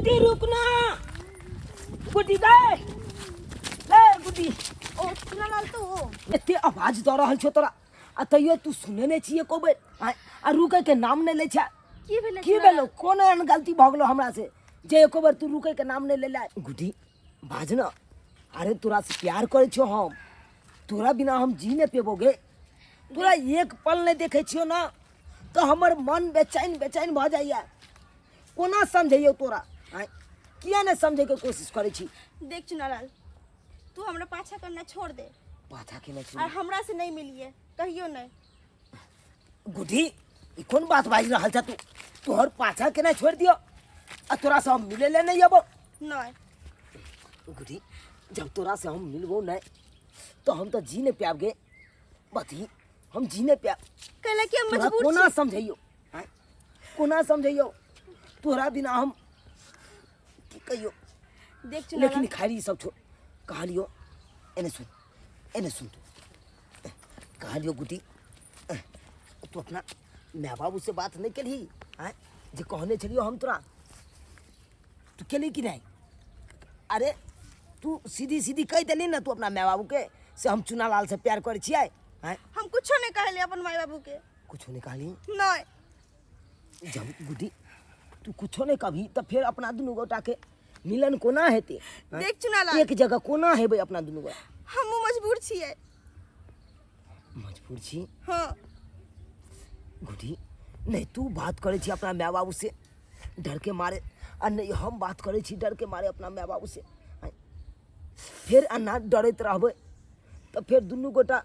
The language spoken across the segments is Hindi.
गुड्डी रुकना, गुड्डी गए, ले गुड्डी। ओ सुनालाल तो एते आवाज दऽ रहल छौ तोरा, आ तैयो तू सुने नहि छियै को बेर, आ रुकै के नाम नहि लै छै। की भेलो, कोन एहन गलती भऽ गेलो हमरा से जे एको बेर तू रुकै के नाम नहीं ले ले। गुड्डी बाज ना, अरे तोरा से प्यार करे छो हम, तोरा बिना हम जी नहीं पेबोगे। तोरा एक पल नहीं देखे छियो ना तो हमर मन बेचैन बेचैन भ जाइए। कोना समझियो तोरा, किया नहीं समझे के कोशिश करे छी। देख चुनालाल, तू हमरा पाछा करना छोड़ दे। पाछा के नहीं और हमरा से नहीं मिलिए कहियो नहीं। गुड्डी ई कोन बात बाज रहल छ तू, तोहर पाछा के नहीं छोड़ दियो आ तोरा से हम मिले ले नहीं अबो। नहीं गुड्डी जब तोरा से हम मिलबो नहीं तो हम तो जी नहीं पाबगे। बती हम जी नहीं पाब, कहले कि हम तोरा मजबूर कोना छी। समझियो, कोना समझियो, तोरा बिना हम की कहियो। देख लेकिन चुनालाल, खाली सब छोड़, कहालियो एने सुन, एने सुन तू कहालियो गुड्डी, तू अपना माँ बाबू से बात नहीं करी हैं जे कहने चलियो हम तोरा, तू केली कि नहीं। अरे तू सीधी सीधी कह दिली ना तू अपना माँ बाबू के से हम चुनालाल से प्यार करे छियै हैं। हम कुछो नहीं कहले अपन माई बाबू के। कुछ नहीं कहली, नहीं जब गुड्डी तू कुछो नहीं कभी तो फिर अपना दुनू गोटा के मिलन कोना हेते। देख चुनालाल, एक जगह कोना हेबे अपना दुनू गोटा। हम मजबूर छियै। मजबूर छी हाँ गुड्डी, नहीं तू बात करे छी अपना माँ बाबू से डर के मारे, और नहीं हम बात करे छी डर के मारे अपना माँ बाबू से। फिर अन्ना डरते रहबे तो फिर दुनू गोटा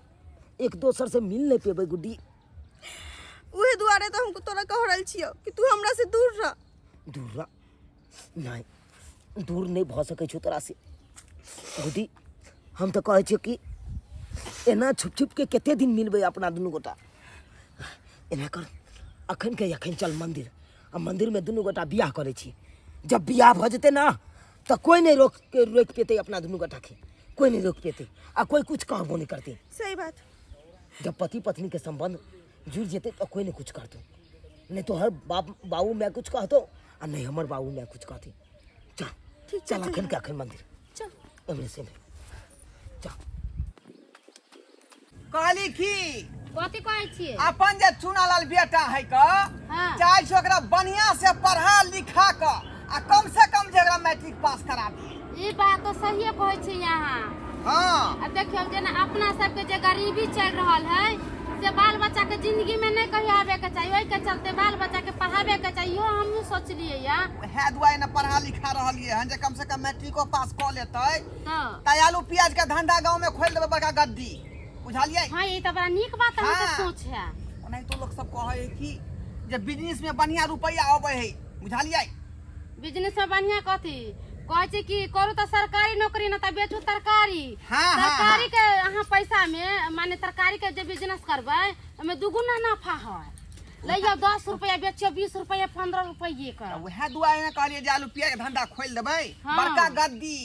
एक दोसर से मिल नहीं पेबे। गुड्डी उहे दुआरे तो हमको तोरा कह रहल छियो कि तू हमरा से दूर रह। दूर रह, नहीं दूर नहीं भ सकै छो तोरा से। गुड्डी हम तो कहे छियो कि एना छुप छुप के केते दिन मिलबे अपना दुनू गोटा। एना कर अखन के अखन चल मंदिर, आ मंदिर में दुनू गोटा बियाह करे छी। जब बियाह भ जेते ना तो कोई नहीं रोक पेते अपना दुनू गोटा के, कोई नहीं रोक पेते आ कोई कुछ कहबो नहीं करते। सही बात। जब पति पत्नी के संबंध जुड़ जेते तो कोई नहीं कुछ कहते, नहीं तो हर बाबू मैं कुछ कहतो और नहीं हमार बाबू मैं कुछ कहते। चल ठीक चल अखन के अखन मंदिर चल। एमरे से चल। कहली की कथी कहै छियै? अपन जे चुनालाल बेटा है का हाँ। चाहे छो ओकरा बढ़िया से पढ़ा लिखा का आ कम से कम जे ओकरा मैट्रिक पास करा दी। ई बात तो सहिए कहै छी यहाँ। हाँ अब देखियो जेना अपना सबके जे गरीबी चल रहल है से बाल बच्चा के जिंदगी में नहीं कहियो आवे के चाहिए, ओहि के चलते बाल बच्चा के पढ़ावे के चाहिए। हम सोचलिए या है दुआई न पढ़ा लिखा रहलिए हन जे कम से कम मैट्रिको पास क लेतै हाँ त आलू प्याज के धंधा गांव में खोल देबे बड़का गद्दी। बुझलिए हाँ, ये तो बड़ा नीक बात है। हाँ। सोच है नहीं तो लोग सब कहे है कि जे बिजनेस में बढ़िया रुपया आवे है। बुझलिए बिजनेस में बढ़िया कथी कहै छै कि करू तो सरकारी नौकरी न त बेचू तरकारी। हाँ, हाँ, तरकारी के अहाँ पैसा में माने तरकारी के जे बिजनेस करबै ओमे दुगुना नफा है। लइयो 10 रुपया बेचियो 20 रुपया 15 रुपये का। वह दुआई में कहलिए जे आलू प्याज के धंधा खोल देबै हाँ। बड़का गद्दी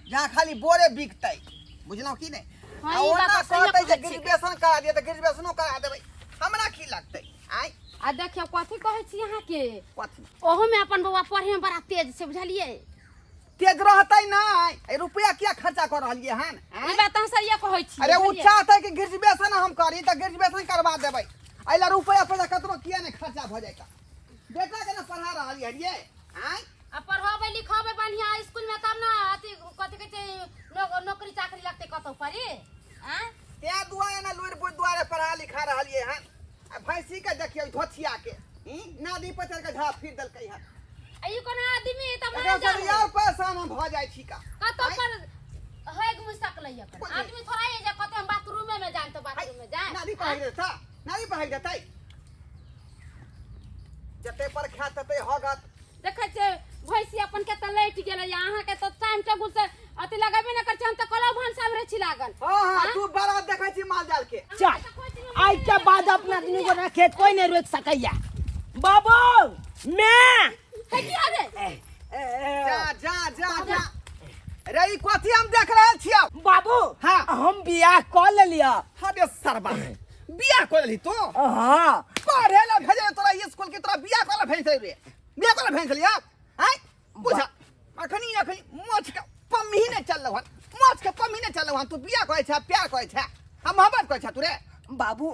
जहाँ खाली बोरे बिकतै। बुझलौ की नहीं। हाँ, आ ई ओना बात सही कहतै जे कहै छी। ग्रेजुएशन करा दिए त ग्रेजुएशनो करा देबै, हमरा की लगतै। आइ आ देखियो कथी कहै छी यहाँ के कथी ओहो में अपन बउआ पढ़े में बड़ा तेज से। बुझलिए तेज रहतै नहीं, ए रुपया किया खर्चा कर रहलिए हन। ई बात हम सही कहै छी। अरे उ चाहतै कि ग्रेजुएशन हम करी त ग्रेजुएशन करवा देबै, एला रुपया पैसा कतनो किया नहीं खर्चा भ जाएगा। बेटा के ना पढ़ा रहलिए रे। आइ आ पढ़ाबे लिखाबे बढ़िया स्कूल में तब ना अथी कथी कहै छै नौकरी चाकरी लगते कतौ परी। हां ते दुआरे ना लुइर बुइ दुआरे पढ़ा लिखा रहलिए हन। आ भैंसी के देखियो धोथिया के नादी पचर के झा फिर देलकै हन। आई कोना आदमी तब अरे ना सब जाने यार परेशान हम भ जाय छी का। कतौ पर हैग मुसक लइया कर आदमी थोड़ा ये जे कते हम बाथरूम में जान तो बाथरूम में जाए नादी पढ़ाई देता, नादी पढ़ाई देतै जते पर खा तते होगत। देखै छै भैंसी अपन के त लेट गेलै अहाँ के त टाइम टेबुल से अति लगाबे न कर छै। हम त कलौ भानसा में छी लागल। हां हां तू बड़ा देखै छी माल जाल के। चल आज के बाद अपना दुनू गोटा खेत कोई नहीं रोक सकैया। बाबू मैं है की आगे जा जा जा जा रे ई कथी हम देख रहल छियै। बाबू हाँ। हम बियाह कर लेलिया। अबे सरबा बियाह कर ली तू हाँ पढ़े ला भेजे तोरा स्कूल के तोरा बियाह कर ला भेज रे। बियाह कर ला भेज लिया हैं बुझा अखनी अखनी माछ के पम्मी ही नहीं चल रहा माछ के पम्मी नहीं चल रहा तू बिया कहै छै प्यार कहै छै हम मोहब्बत कहै छै तू रे बाबू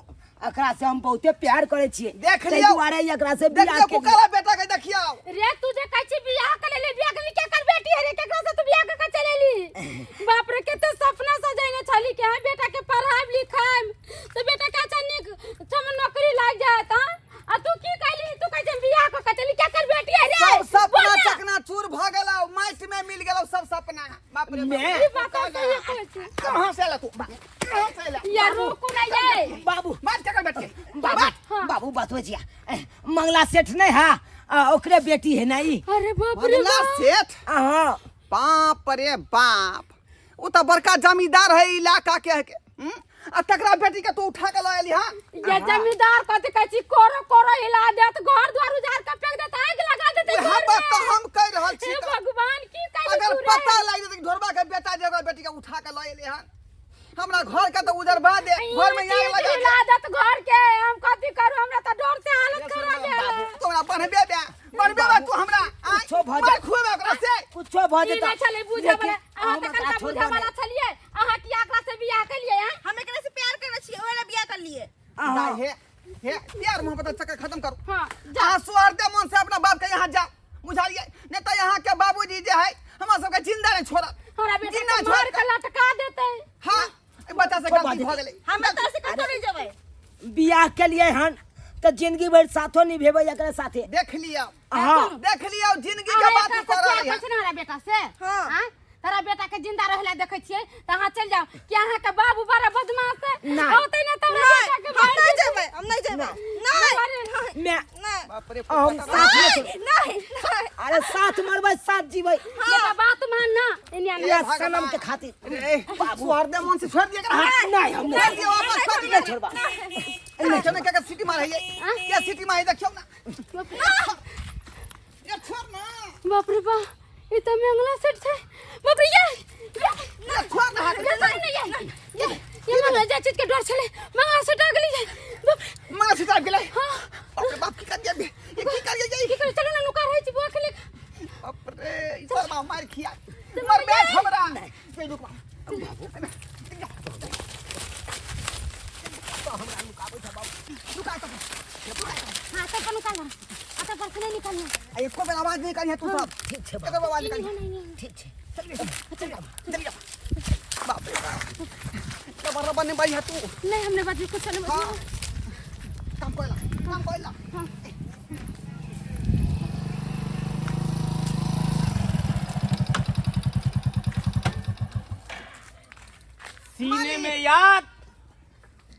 एकरा से हम बहुते प्यार करे छिए देख ताहि लियो दुआरे एकरा से देख बियाह लियो के कुकरा बेटा के देखियो रे तुझे कैसे बियाह कर ले बियाह के क्या कर बेटी है रे केकरा से तू बियाह के चलेली बाप रे केते सपना सजाइने छली के हां बेटा के पढ़ाई लिखाई तो बेटा का अच्छा चम नौकरी लाग जात हां आ तू की कहली तू कैसे बियाह के चली क्या कर बेटी है रे सब सपना चकना चूर भ गेलौ माटि में मिल गेलौ सब सपना बाप रे मैं- ई बात सही कहै छी कहां से आला तू कहां से आला यार रुको ना ये बाबू माछ के बेटे बाबू बाबू बात बचिया मंगला सेठ नहीं है ओकरे बेटी है नहीं अरे बाप रे बदला सेठ हां बाप रे बाप वो तो बड़का जमींदार है इलाका के आ तकरा बेटी के तू उठा के लायली हां ये जमींदार कहते कहची कोरो कोरो हिला देत घर द्वार उजाड़ के फेंक देत आग लगा देत यहां बात तो हम कह रहल छी हे भगवान की कहली अगर तू रे पता लग जेतै ढोरबा के बेटा जगह बेटी के उठा के लायली हां हमरा घर के तो उजरबा दे घर में आग लगा हिला देत घर के हम कथी करू हमरा त डर से हालत खराब है तोरा बनबे तू हमरा कुछो भ मार खुएबे ओकरा से कुछो भ ई जेता नहीं चले बुझे वाला अहाँ त कलका बुझे वाला छलिए अहाँ की आकरा से बियाह के लिए हैं हम एकरा से प्यार करे छिए ओला बियाह कर लिए नहीं हे यार मोहब्बत चक्कर खत्म करो हां जा स्वार्थ मन से अपना बाप के यहाँ जा बुझालिए नहीं तो यहाँ के बाबूजी जे है हमरा सबके जिंदा नहीं छोड़ा हमरा बेटा जिंदा के छोड़ मार के लटका देते हाँ ए बच्चा से गलती भ गेलै हम तो से कर जेबै बियाह के लिए हन तो जिंदगी भर साथो निभेबै एकरे साथे देख लिया हां देख लिया जिंदगी के बात कर रहा है हमरा बेटा से हाँ। हां तारा बेटा के जिंदा रहला देखै छियै त अहाँ चल जाओ कि अहाँ के बाबू बड़ा बदमाश है नहीं। होतै ना तारा बेटा के हम नहीं जेबै हम नहीं जेबै नहीं मैं नहीं बाप रे हम साथ में चल- नहीं अरे साथ मरबै साथ जीबै ये तो बात मान ना इन्या ये सनम के खातिर ए स्वार्थ मन से छोड़ दिया कर नहीं हम छोड़ दिया वापस कर दिया छोड़बा नहीं चले क्या सिटी मार है क्या सिटी मार देखियो ना ये छोड़ ना बाप रे बाप ये तो मंगला सेट छै बाप रे ये छोड़ ना ये मंगला जा चीज के डर छले मंगला सेट आ गेली बाप रे मगर से जाब गेलै हां बाप रे बाप की कर दिया ये की कर गई की करे चलो ना नुका रहै छी बुआ के ले बाप रे इधर मार खिया मर बैठ हमरा से रुक हां तो कनु काला आता पर से नहीं निकलना एको बेर आवाज नहीं करी है तू सब ठीक छै एको बेर आवाज नहीं नहीं करी नहीं ठीक छै चल जा बाप रे बाप क्या बराबर नहीं भाई है तू नहीं हमने बात कुछ नहीं हां बता काम कोइला सीने में याद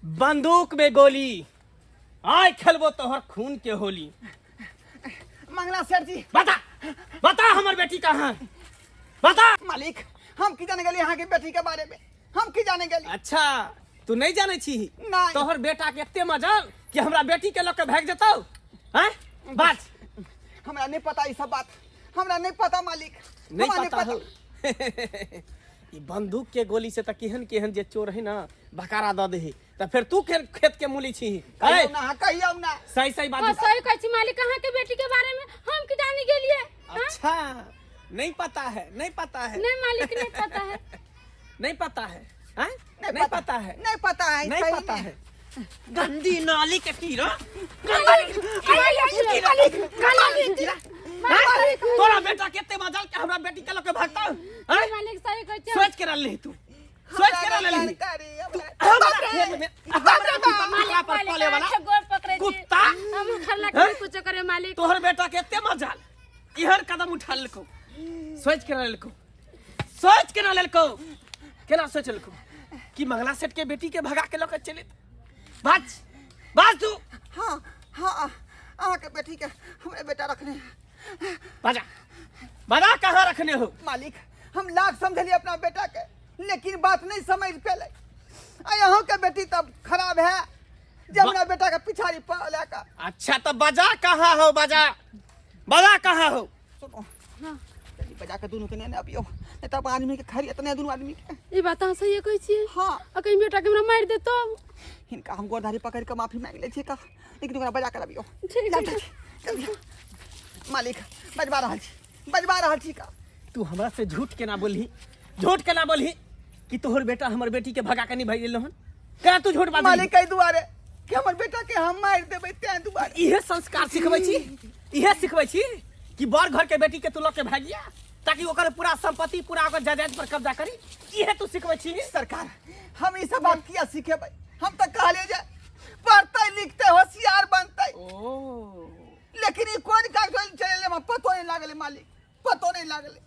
बंदूक में गोली आय खेलबो तोहर खून के होली मंगला सेठ जी बता बता हमर बेटी कहाँ बता मालिक हम की जाने गली यहाँ की बेटी के बारे में हम की जाने गली अच्छा तू नहीं जाने छी नहीं। तोहर बेटा के एते मजल कि हमरा बेटी के लोग के भाग जतौ हैं बात हमरा नहीं पता ये सब बात हमरा नहीं पता मालिक नहीं हमरा पता हो ई बंदूक के गोली से त केहन केहन जे चोर है ना बकारा द दे त फिर तू खेत के मूली छी कहियो ना सही सही बात हां बता। सही कहै छी मालिक कहाँ के बेटी के बारे में हम की जाने के लिए अच्छा नहीं पता है नहीं पता है नहीं मालिक नहीं पता है नहीं पता है हैं? नहीं पता है नहीं पता है नहीं सही पता में। है गंदी नाली के कीड़ा तोरा बेटा केते मजाल के हमरा बेटी के लोग के भागता हैं? मालिक सही कहै छी सोच के रह तू सोच के रह ली जानकारी हमरा पर पले वाला गोर पकड़े छी कुत्ता हम खरला के कुछ करे मालिक तोहर बेटा केते मजाल इहर कदम उठा लेको सोच के रह लेको सोच के न लेको केना सोच लेको कि मंगला सेठ के बेटी के भगा के लोग चले बाज तू हाँ हाँ अहाँ के बेटी के हमरे बेटा रखने हैं। बाजा कहाँ रखने हो मालिक हम लाख समझलिए अपना बेटा के लेकिन बात नहीं समझ पेले यहाँ के बेटी तब खराब है जब अपना बेटा के पिछाड़ी पड़ा का अच्छा तो बाजा कहाँ हो बाजा कहाँ हो सुनो जल्दी बजा के दोनों के ने अबियो नहीं तब आदमी के खरी इतने दोनों आदमी के ई बात अहाँ सही कहै छी हाँ आ कहीं बेटा के हमरा मार दे तो इनका हम गोरधारी पकड़ के माफी मांग ले छी का लेकिन ओकरा बजा कर अबियो ठीक है। जल्दी मालिक बजवा रहा छी बजवा रहा छी का तू हमरा से झूठ के ना बोलही कि तोहर बेटा हमर बेटी के भगा के नहीं भेजल हन। क्या तू झूठ बात मालिक कई दुआरे कि हमर बेटा के हम मार देबै ते दुआरे। इहे संस्कार सिखबै छी कि बड़ घर के बेटी के तू लोग के भागिया ताकि ओकर पूरा संपत्ति पूरा ओकर जायदाद पर कब्जा करी। इहे तू सिखबै छी। सरकार हम ई सब बात किया सिखेबै? हम तो कहले जे पढ़ते लिखते होशियार बनते, लेकिन ई कोन कागज चले में पतो नहीं लागले मालिक, पतो नहीं लागले।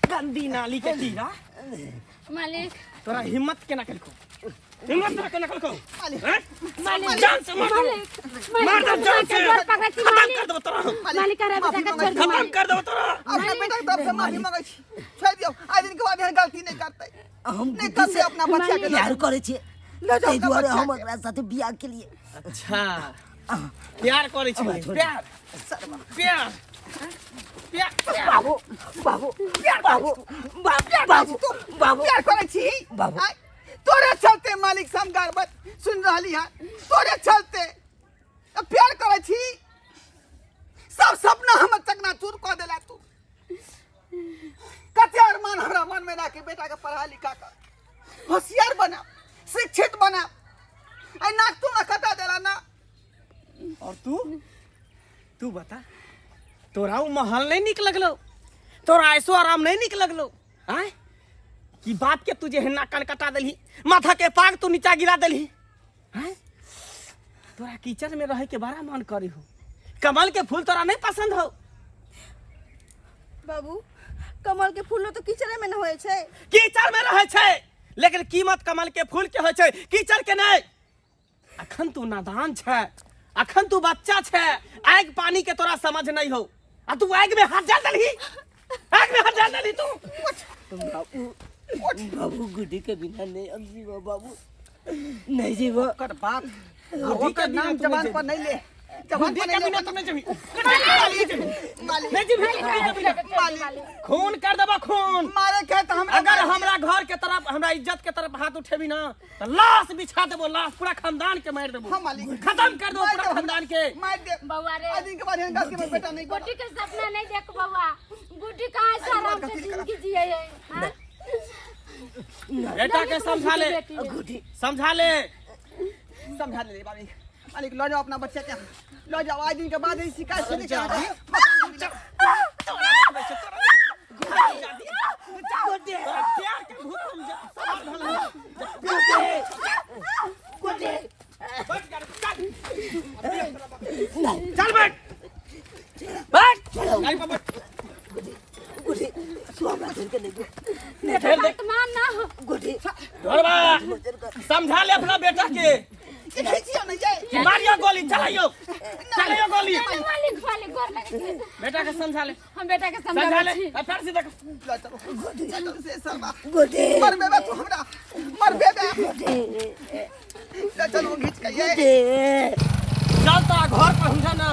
गंदी नाली के कीड़ा मालिक तोरा हिम्मत केना कलको? हिम्मत केना कलको? मालिक मालिक जान से मार दो। मार दो जान से। पकड़ती खत्म मालिक कर दो तोरा। मालिक अरे बेटा का छोड़ दो खत्म मालिक। कर दो तोरा। अपने बेटा के तरफ से माफी मांगे छी, छोड़ दियो। आज दिन के बाद एहन गलती नहीं करते। हम नहीं गुड्डी से करते अपना बच्चा के प्यार करे छे, ले जाओ ताहि अपना दुआरे बच्चा हम के। एकरा साथे बियाह के लिए अच्छा प्यार करे छी। प्यार प्यार प्यार बाबू बाबू बाबू बाबू बाबू प्यार करे छी बाबू। आय, तोरे चलते मालिक समगार बात सुन रहली है, तोरे चलते अब प्यार करे छी। सब सपना हमर चकनाचूर कऽ देला तू। कते अरमान हमरा मन में राखे बेटा के पढ़ा लिखा कर होशियार बना, शिक्षित बना। आई नाक तू ना कटा देला ना। और तू बता तोरा उ महल नहीं निक लगलो? तोरा ऐसो आराम नहीं निक लगलो? आय कि बाप के तुझे हिन्ना कान कटा देली, माथा के पाग तू नीचा गिरा देली। आय तोरा कीचड़ में रहे के बड़ा मन करे हो, कमल के फूल तोरा नहीं पसंद हो? बाबू कमल के फूलो तो कीचड़े में न होए छे। कीचड़ में रहे छे, लेकिन कीमत कमल के फूल के होय छे, कीचड़ के नहीं। अखन तू नादान छे, अखन तू बच्चा छे, आग पानी के तोरा समझ नहीं हो। आ तू आग में हाथ डाल देली, आग में हाथ डाल देली तू। बाबू गुड्डी के बिना नहीं अब जीवा बाबू, नहीं जीवा। कर बाप बुद्धि के ओकर बिना नाम तू जवान नहीं पर नहीं ले, जवान पर के नहीं बिना ले। तू नहीं जमी। मालिक नहीं जमी, खून कर देबा खून। मारे के तो हमरा अगर हमरा घर के तरफ, हमरा इज्जत के तरफ हाथ उठेबी ना तो लाश बिछा देबो, लाश पूरा खानदान के मार देबो। हाँ मालिक, खत्म कर दो पूरा खानदान के। मार दे। बउआ रे आज दिन के बाद एहन गलती में बेटा नहीं गुड्डी कर। के सपना नहीं देख बउआ। गुड्डी कहाँ से आराम से जिंदगी जिए है हाँ? बेटा के समझा ले, गुड्डी समझा ले। समझा ले मालिक। मालिक लो जाओ अपना बच्चा के, लो जाओ। आज दिन के बाद ही शिकायत से नहीं जा करा। प्यार के भूत तुम चल बैठ बैठ। गुड्डी तू हमरा घर के नहीं दे ठहर दे। मान ना हो गुड्डी ढोलबा समझा ले अपना बेटा के। ये नहीं चाहिए नहीं चाहिए। मारियो गोली, चलाइयो चलाइयो गोली। मालिक मालिक गोर लगे छे। बेटा के समझा ले, हम बेटा के समझा समझा ले। छी। फिर से देख लो चलो चलो से सरबा गुड्डी मर बेबे तू हमरा, मर बेबे। लो चलो घिच के ये चल तोरा घर पर हम ना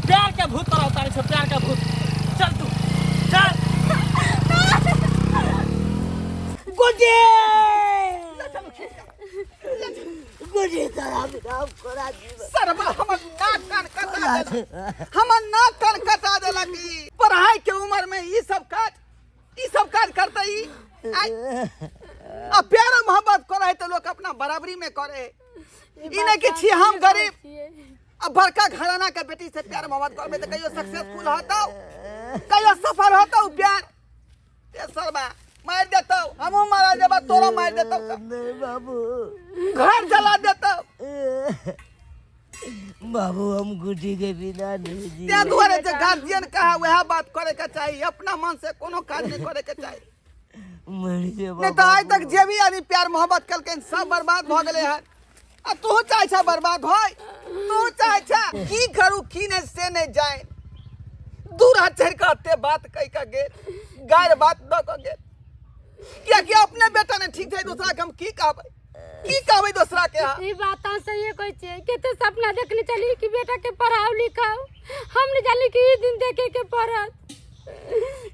प्यार के भूत तोरा उतारे छो, प्यार के भूत। चल तू चल। गुड्डी गुड्डी तेरा बिना कोरा जीवन सरबा हमर नाक कान कटा देला, हमर नाक कान कटा देला की पढ़ाई के उम्र में ई सब काज करते ही। अब प्यार मोहब्बत करे तो लोग अपना बराबरी में करे। ई नहीं कि छी हम गरीब अब बड़का घराना के बेटी से प्यार मोहब्बत करबे तो कहियो सक्सेसफुल होतो, कहियो सफल होतो प्यार। ये सरबा मार देतो, हमहू मारा देबा, तोरो मार देतो, नहीं बाबू घर जला देतो। बाबू हम गुड्डी के बिना नहीं जी ते दुआरे जे गार्जियन कहा वह बात करे के चाहिए, अपना मन से कोनो काज नहीं करे के चाहिए। मर जे नहीं तो आज तक जे भी आदमी प्यार मोहब्बत कलके सब बर्बाद भ गेले है। आ तू चाहे छा बर्बाद होय, तू चाहे छा की करू की ने से नहीं जाए। दूर हाथ चढ़ के अते बात कह के गेल, गायर बात द के गेल। क्या कि अपने बेटा ने ठीक है, दूसरा के हम की कहबै दूसरा के। ई बात सही कोई छे केते सपना देखने चली कि बेटा के पढ़ाओ लिखाओ, हम नहीं जानी कि ई दिन देखे के पड़त।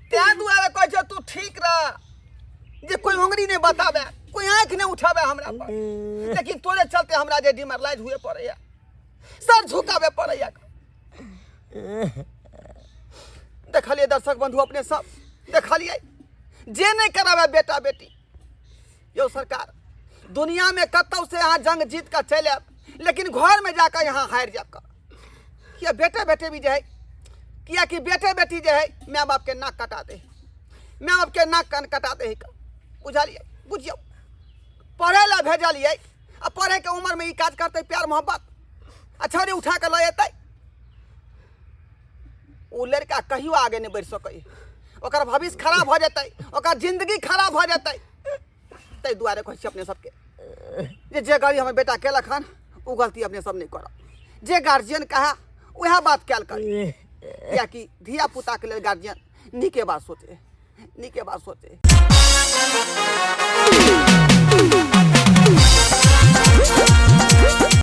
ते दुआरे कह छ तू ठीक रह, जे कोई उंगली नहीं बतावे, कोई आंख नहीं उठावे हमरा पर। लेकिन तोरे चलते हमरा जे डिमरलाइज हुए पड़े, सर झुकावे पड़े। देखलिए दर्शक बंधु अपने सब देखलिए जे नहीं करावे बेटा बेटी यो सरकार दुनिया में कतौ से यहाँ जंग जीत कर चले लेकिन घर में जाकर यहाँ हार जाकर किया बेटे बेटे भी जो है किया कि बेटे बेटी जो है माँ बाप के नाक कटा दे माँ बाप के नाक कान कटा दे बुझलिए बुझियो पढ़े ला भेजलिए आ पढ़े के उम्र में ई काज करते प्यार मोहब्बत अच्छा रे उठा के ले अतै उ लड़का कहियो आगे नहीं बढ़ सकै ओकर भविष्य खराब हो जतै ओकर जिंदगी खराब हो जतै तै दुआरे कहै छी अपने सबके जे गलती हमर बेटा केलक हन उ गलती अपने सब नहीं करब जे गार्जियन कहा वह बात कैल कर या कि धिया पुता के लिए गार्जियन नीके बात सोचे